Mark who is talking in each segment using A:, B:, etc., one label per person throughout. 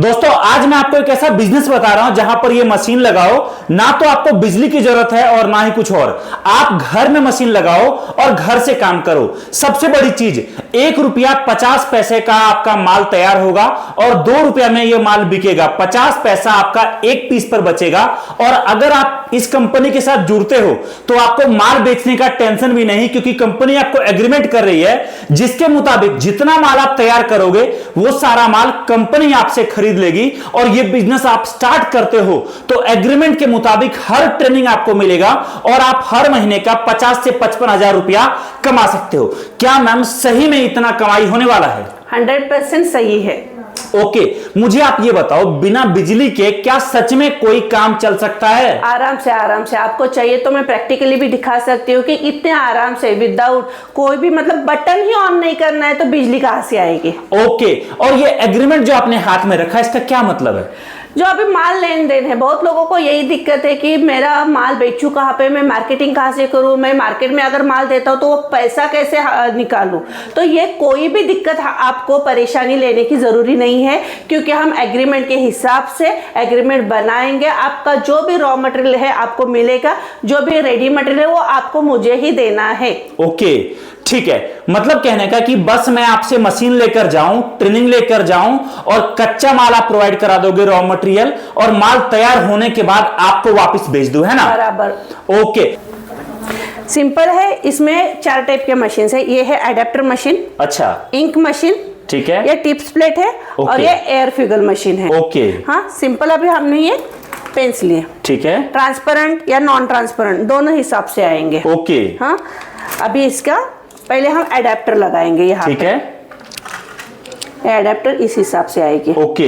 A: दोस्तों आज मैं आपको एक ऐसा बिजनेस बता रहा हूं जहां पर ये मशीन लगाओ, ना तो आपको बिजली की जरूरत है और ना ही कुछ और। आप घर में मशीन लगाओ और घर से काम करो। सबसे बड़ी चीज, 1 रुपया 50 पैसे का आपका माल तैयार होगा और 2 रुपया में यह माल बिकेगा। 50 पैसा आपका एक पीस पर बचेगा। और अगर आप इस कंपनी के साथ जुड़ते हो तो आपको माल बेचने का टेंशन भी नहीं, क्योंकि कंपनी आपको एग्रीमेंट कर रही है जिसके मुताबिक जितना माल आप तैयार करोगे वो सारा माल कंपनी आपसे खरीद लेगी। और ये बिजनेस आप स्टार्ट करते हो तो एग्रीमेंट के मुताबिक हर ट्रेनिंग आपको मिलेगा और आप हर महीने का 50 से 55 हजार रुपया कमा सकते हो। क्या मैम सही में इतना कमाई होने वाला है?
B: 100% सही है।
A: ओके, मुझे आप ये बताओ, बिना बिजली के क्या सच में कोई काम चल सकता है?
B: आराम से आपको चाहिए तो मैं प्रैक्टिकली भी दिखा सकती हूँ कि इतने आराम से विदाउट कोई भी मतलब बटन ही ऑन नहीं करना है तो बिजली कहाँ से आएगी।
A: ओके, और ये एग्रीमेंट जो आपने हाथ में रखा है इसका क्या मतलब है?
B: जो अभी माल लेन देन है, बहुत लोगों को यही दिक्कत है कि मेरा माल बेचूं कहाँ पे, मैं मार्केटिंग कहाँ से करूँ, मैं मार्केट में अगर माल देता हूँ तो वो पैसा कैसे निकालूं। तो ये कोई भी दिक्कत आपको परेशानी लेने की ज़रूरी नहीं है, क्योंकि हम एग्रीमेंट के हिसाब से एग्रीमेंट बनाएंगे। आपका जो भी रॉ मटेरियल है आपको मिलेगा, जो भी रेडी मटेरियल है वो आपको मुझे ही देना है।
A: ओके, ठीक है। मतलब कहने का कि बस मैं आपसे मशीन लेकर जाऊं, ट्रेनिंग लेकर जाऊं और कच्चा माल आप प्रोवाइड करा दोगे, रॉ मटेरियल, और माल तैयार होने के बाद आपको वापस भेज दूं, है ना?
B: बराबर।
A: ओके,
B: सिंपल है। इसमें 4 टाइप के मशीन है। ये है एडेप्टर मशीन,
A: अच्छा,
B: इंक मशीन,
A: ठीक है,
B: ये टिप्स प्लेट है, और ये एयर फिगल मशीन है।
A: ओके,
B: हाँ सिंपल। अभी हमने ये पेंस लिए, ठीक है, ट्रांसपेरेंट या नॉन ट्रांसपेरेंट दोनों हिसाब से आएंगे।
A: ओके,
B: हाँ अभी इसका पहले हम एडेप्टर लगाएंगे यहाँ,
A: ठीक है,
B: एडेप्टर इस हिसाब से आएगी।
A: ओके,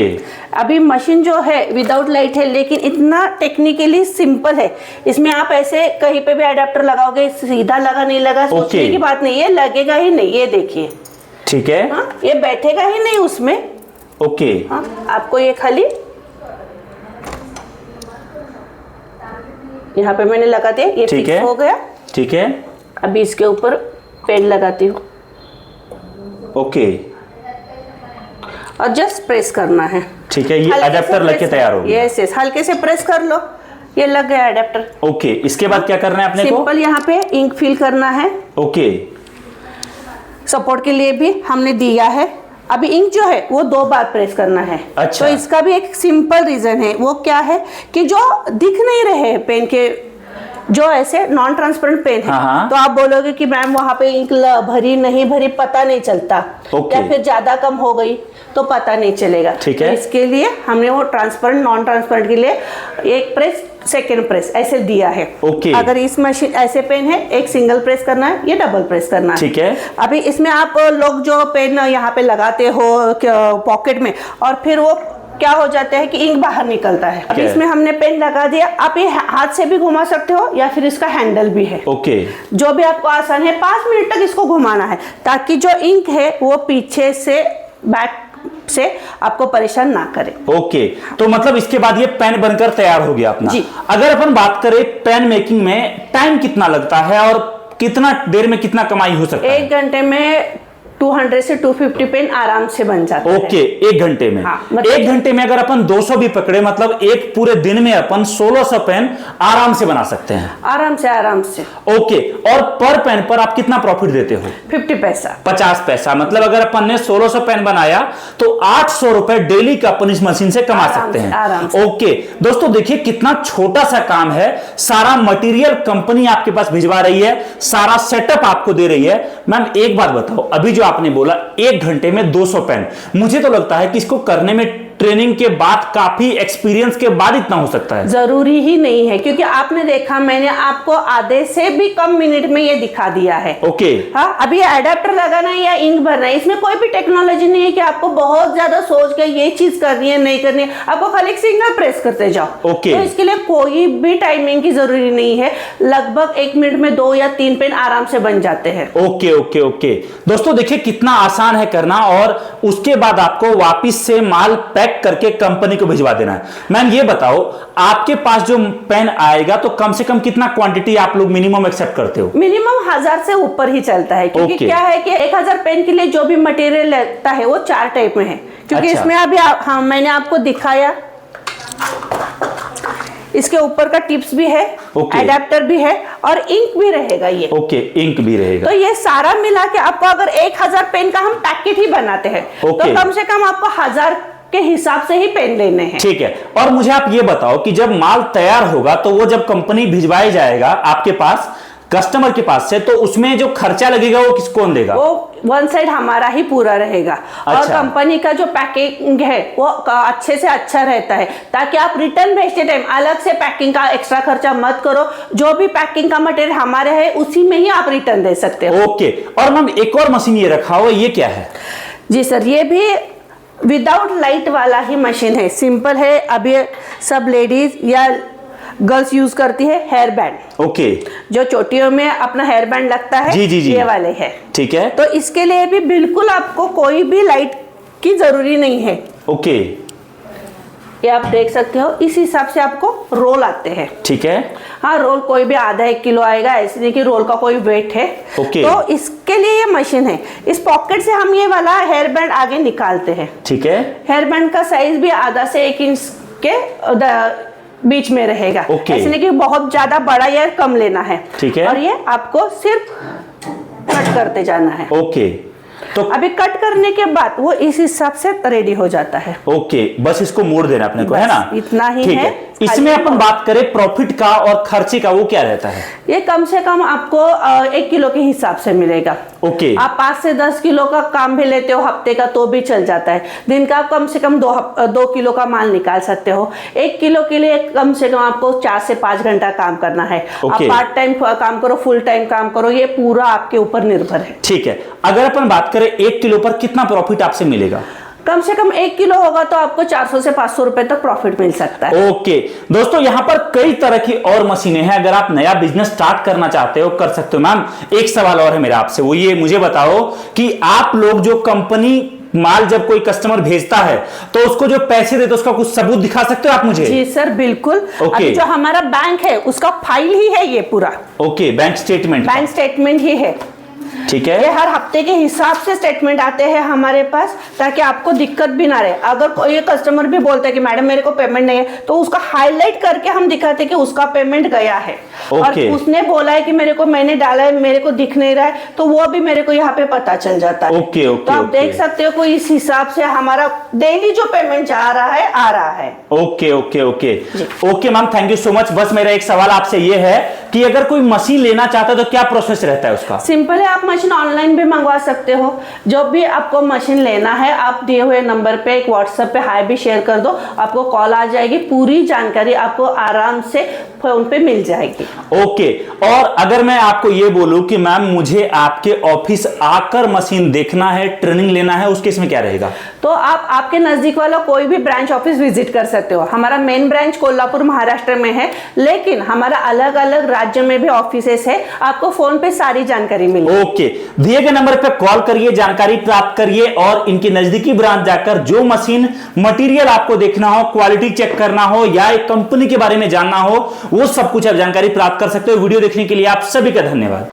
B: अभी मशीन जो है विदाउट लाइट है, लेकिन इतना टेक्निकली सिंपल है। इसमें आप ऐसे कहीं पे भी एडेप्टर लगाओगे, सीधा लगा नहीं लगा सोचने की बात नहीं है, लगेगा ही नहीं। ये देखिए,
A: ठीक है,
B: हाँ ये बैठेगा ही नहीं उसमें।
A: ओके,
B: हाँ आपको ये खाली यहाँ पे मैंने लगा दिया, ये फिक्स हो गया, ठीक है। अभी इसके ऊपर पेन लगाती हूँ,
A: ओके,
B: और जस्ट प्रेस करना है,
A: ठीक है। ये एडेप्टर लग तैयार हो गया।
B: यस, हल्के से प्रेस कर लो, ये लग गया एडेप्टर।
A: ओके, इसके बाद क्या करना है अपने को?
B: सिंपल यहाँ पे इंक फिल करना है।
A: ओके,
B: सपोर्ट के लिए भी हमने दिया है। अभी इंक जो है वो 2 बार प्रेस करना है।
A: अच्छा।
B: तो इसका भी एक सिंपल रीजन है, वो क्या है कि जो दिख नहीं रहे पेन के, जो ऐसे नॉन ट्रांसपेरेंट पेन है, तो आप बोलोगे कि मैम वहां पे इंक भरी नहीं भरी पता नहीं चलता, या फिर ज्यादा कम हो गई तो पता नहीं चलेगा।
A: ठीक है।
B: तो इसके लिए हमने वो ट्रांसपेरेंट नॉन ट्रांसपेरेंट के लिए एक प्रेस, सेकेंड प्रेस ऐसे दिया है।
A: ओके।
B: अगर इस मशीन ऐसे पेन है, एक सिंगल प्रेस करना है, ये डबल प्रेस करना है।
A: ठीक है।
B: अभी इसमें आप लोग जो पेन यहाँ पे लगाते हो पॉकेट में, और फिर वो क्या हो जाता है कि इंक बाहर निकलता है। अब इसमें हमने पेन लगा दिया। आप ये हाथ से भी घुमा सकते हो या फिर इसका हैंडल भी है।
A: ओके,
B: जो भी आपको आसान है। 5 मिनट तक इसको घुमाना है ताकि जो इंक है वो पीछे से बैक से आपको परेशान ना करे।
A: ओके, तो मतलब इसके बाद ये पेन बनकर तैयार हो गया अपना।
B: जी।
A: अगर अपन बात करें पेन मेकिंग में टाइम कितना लगता है और कितना देर में कितना कमाई हो सकता है?
B: 1 घंटे में 200 से 250 पेन आराम से बन जाता है।
A: ओके, 1 घंटे में।
B: हाँ, मतलब
A: 1 घंटे में अगर अपन 200 भी पकड़े, मतलब एक पूरे दिन में अपन 1600 पेन आराम से बना सकते हैं।
B: आराम से।
A: ओके, और पर पेन पर आप कितना प्रॉफिट देते हो?
B: 50 पैसा।
A: 50 पैसा। मतलब अगर अपन ने 1600 पेन बनाया तो 800 रुपए डेली का अपन इस मशीन से कमा सकते हैं।
B: आराम से।
A: ओके दोस्तों, देखिए कितना छोटा सा काम है। सारा मटेरियल कंपनी आपके पास भिजवा रही है, सारा सेटअप आपको दे रही है। मैम एक बात बताओ, अभी जो आपने बोला 1 घंटे में 200 पेन, मुझे तो लगता है कि इसको करने में ट्रेनिंग के बाद, काफी एक्सपीरियंस के बाद इतना हो सकता है।
B: जरूरी ही नहीं है, क्योंकि आपने देखा मैंने आपको आधे से भी कम मिनट में ये दिखा दिया है।
A: ओके।
B: हाँ अभी एडेप्टर लगाना है या इंक भरना है, इसमें कोई भी टेक्नोलॉजी नहीं है कि आपको बहुत ज्यादा सोच के ये चीज करनी है नहीं करनी है। आपको खाली एक सिंगल प्रेस करते जाओ।
A: ओके।
B: तो इसके लिए कोई भी टाइमिंग की जरूरी नहीं है। लगभग 1 मिनट में 2 या 3 पेन आराम से बन जाते हैं।
A: ओके ओके ओके दोस्तों, देखिए कितना आसान है करना, और उसके बाद आपको वापिस से माल पैक करके कंपनी को भिजवा देना है। मैम ये बताओ, आपके पास जो पेन आएगा तो कम से कम कितना क्वांटिटी आप लोग मिनिमम एक्सेप्ट करते हो?
B: मिनिमम 1000 से ऊपर ही चलता है, क्योंकि क्या है कि 1000 पेन के लिए जो भी मटेरियल लगता है वो 4 टाइप में है। क्योंकि
A: अच्छा।
B: इसमें अभी हाँ मैंने आपको दिखाया, इसके ऊपर का टिप्स भी है,
A: ओके।
B: एडेप्टर भी है और इंक भी रहेगा ये।
A: ओके, इंक भी रहेगा।
B: तो ये सारा मिला के आपको अगर 1000 पेन का हम पैकेट ही बनाते हैं
A: ओके।
B: तो कम से कम आपको 1000 के हिसाब से ही पेन लेने हैं।
A: ठीक है। और मुझे आप ये बताओ कि जब माल तैयार होगा तो वो जब कंपनी भिजवाई जाएगा आपके पास, कस्टमर के पास से, तो उसमें जो खर्चा लगेगा वो कौन देगा?
B: वो वन साइड हमारा ही पूरा रहेगा। और
A: अच्छा।
B: कंपनी का जो पैकिंग है वो अच्छे से अच्छा रहता है, ताकि आप रिटर्न भेजते टाइम अलग से पैकिंग का एक्स्ट्रा खर्चा मत करो। जो भी पैकिंग का मटेरियल हमारे है उसी में ही आप रिटर्न दे सकते हो।
A: ओके। और मैम एक और मशीन ये रखा हुआ, ये क्या है?
B: जी सर, ये भी विदाउट लाइट वाला ही मशीन है, सिंपल है। अभी सब लेडीज या गर्ल्स यूज करती है हेयर बैंड।
A: ओके।
B: जो चोटियों में अपना हेयर बैंड लगता है,
A: जी, जी, जी।
B: ये वाले है।
A: ठीक है।
B: तो इसके लिए भी बिल्कुल आपको कोई भी लाइट की जरूरी नहीं है।
A: ओके।
B: ये आप देख सकते हो, इस हिसाब से आपको रोल आते हैं।
A: ठीक है।
B: हाँ, रोल कोई भी आधा 1 किलो आएगा, ऐसे नहीं कि रोल का कोई वेट है।
A: ओके।
B: तो इसके लिए ये मशीन है। इस पॉकेट से हम ये वाला हेयर बैंड आगे निकालते हैं।
A: ठीक है।
B: हेयर बैंड का साइज भी आधा से 1 इंच के बीच में रहेगा।
A: ओके।
B: ऐसे नहीं कि बहुत ज्यादा बड़ा या कम लेना है।
A: ठीक है।
B: और ये आपको सिर्फ कट करते जाना है।
A: ओके। तो
B: अभी कट करने के बाद वो इस हिसाब से रेडी हो जाता है।
A: ओके, बस इसको मोड़ देना अपने को, है
B: बस
A: ना?
B: इतना ही
A: ठीक
B: है।
A: इसमें अपन बात करें प्रॉफिट का और खर्चे का, वो क्या रहता है?
B: ये कम से कम आपको 1 किलो के हिसाब से मिलेगा।
A: ओके।
B: आप 5 से 10 किलो का काम भी लेते हो हफ्ते का तो भी चल जाता है। दिन का आप कम से कम 2 किलो का माल निकाल सकते हो। 1 किलो के लिए कम से कम आपको 4 से 5 घंटा काम करना है। आप
A: ओके।
B: पार्ट टाइम काम करो, फुल टाइम काम करो, ये पूरा आपके ऊपर निर्भर है।
A: ठीक है। अगर अपन बात करें 1 किलो पर कितना प्रॉफिट आपसे मिलेगा?
B: कम से कम 1 किलो होगा तो आपको 400 से 500 रुपए तक प्रॉफिट मिल सकता है।
A: ओके दोस्तों, यहां पर कई तरह की और मशीनें हैं। अगर आप नया बिजनेस स्टार्ट करना चाहते हो, कर सकते हो। मैम एक सवाल और है मेरा आपसे, वो ये मुझे बताओ कि आप लोग जो कंपनी माल जब कोई कस्टमर भेजता है तो उसको जो पैसे देते उसका कुछ सबूत दिखा सकते हो आप मुझे?
B: जी सर, बिल्कुल।
A: ओके।
B: अभी जो हमारा बैंक है उसका फाइल ही है ये पूरा।
A: Okay, bank statement.
B: Bank statement ही है।
A: ठीक
B: ये
A: है।
B: हर हफ्ते के हिसाब से स्टेटमेंट आते हैं हमारे पास, ताकि आपको दिक्कत भी ना रहे। अगर कोई कस्टमर भी बोलता है कि मैडम मेरे को पेमेंट नहीं है, तो उसका हाईलाइट करके हम दिखाते हैं कि उसका पेमेंट गया है। और
A: ओके।
B: उसने बोला है कि मेरे को मैंने डाला है, मेरे को दिख नहीं रहा है, तो वो भी मेरे को यहाँ पे पता चल जाता है।
A: ओके, ओके,
B: तो आप
A: ओके।
B: देख सकते हो कोई इस हिसाब से हमारा डेली जो पेमेंट जा रहा है आ रहा है।
A: Okay okay okay okay ma'am, thank you so much. बस मेरा एक सवाल आपसे ये है कि अगर कोई मशीन लेना चाहता है तो क्या प्रोसेस रहता है उसका?
B: सिंपल है, आप मशीन ऑनलाइन भी मंगवा सकते हो। जो भी आपको मशीन लेना है, आप दिए हुए नंबर पे एक व्हाट्सएप पे हाय भी शेयर कर दो, आपको कॉल आ जाएगी। पूरी जानकारी आपको आराम से फोन पे मिल जाएगी।
A: ओके। और अगर मैं आपको ये बोलूं कि मैम मुझे आपके ऑफिस आकर मशीन देखना है, ट्रेनिंग लेना है, उस केस में क्या रहेगा?
B: तो आप आपके नजदीक वाला कोई भी ब्रांच ऑफिस विजिट कर सकते हो। हमारा मेन ब्रांच कोल्हापुर महाराष्ट्र में है, लेकिन हमारा अलग अलग राज्य में भी ऑफिसेस है। आपको फोन पे सारी जानकारी मिलेगी।
A: ओके, दिए गए नंबर पर कॉल करिए, जानकारी प्राप्त करिए और इनकी नजदीकी ब्रांच जाकर जो मशीन मटेरियल आपको देखना हो, क्वालिटी चेक करना हो या एक कंपनी के बारे में जानना हो, वो सब कुछ आप जानकारी प्राप्त कर सकते हो। वीडियो देखने के लिए आप सभी का धन्यवाद।